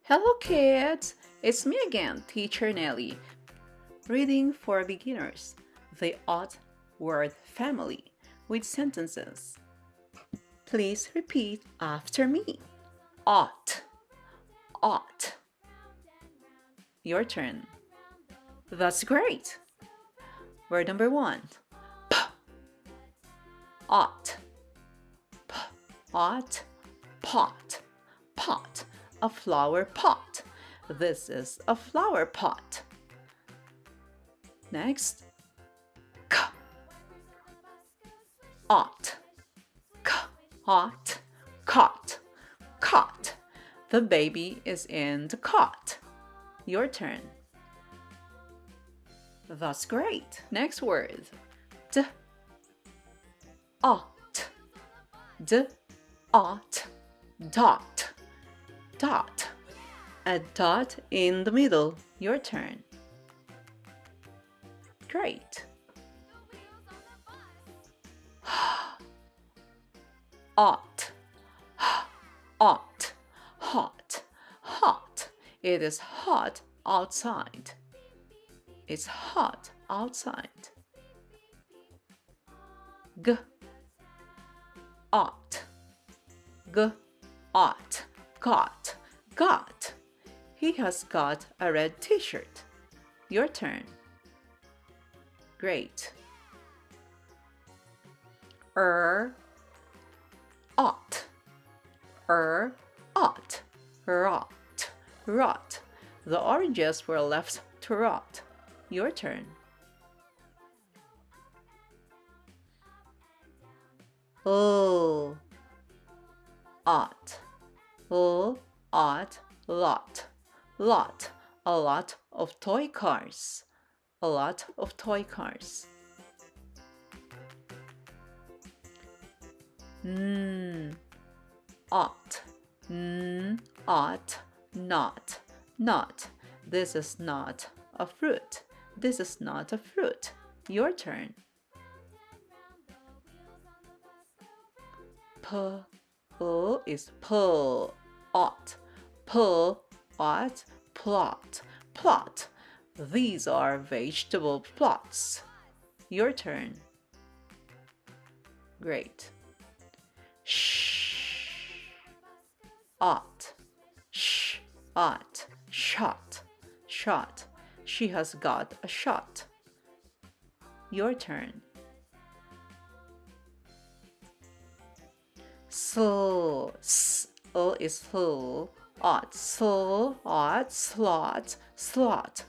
Hello kids! It's me again, Teacher Nelly. Reading for beginners. The ought word family with sentences. Please repeat after me. Ought, ought. Your turn. That's great. Word number 1. P. Ought. P. Ought. Pot. Pot. A flower pot. This is a flower pot. Next. K. Ought. K. Ought. Cot. Cot. The baby is in the cot. Your turn. That's great. Next word. D. Ought. D. Ought. Dot. Dot. A dot in the middle. Your turn. Great. Ought. Ought. Hot. Hot. It is hot outside. It's hot outside. G. Ought. G. Ought. Got. Got. He has got a red t-shirt. Your turn. Great. Ought. Ought. Rot. Rot. The oranges were left to rot. Your turn. Oh. Ought. Ought. Lot. Lot. A lot of toy cars. A lot of toy cars. Ought. Ought. Not. Not. This is not a fruit. This is not a fruit. Your turn. P. Is pull. Ought. Pull. Ought. Plot. Plot. These are vegetable plots. Your turn. Great. Shh. Ought. Shh. Ought. Shot. Shot. She has got a shot. Your turn. So. Is full. Ought. So. Ought. Slot. Slot.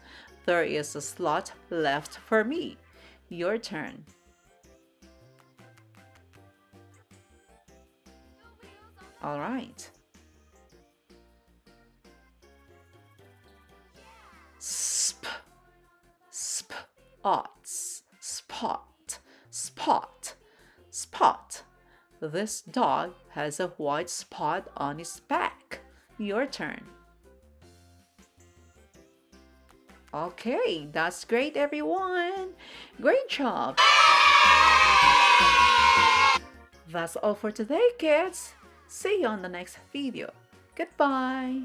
There is a slot left for me. Your turn. All right. Sp. Sp. Oughts. Spot. Spot. Spot. This dog has a white spot on its back. Your turn. Okay, that's great, everyone. Great job. That's all for today, kids. See you on the next video. Goodbye.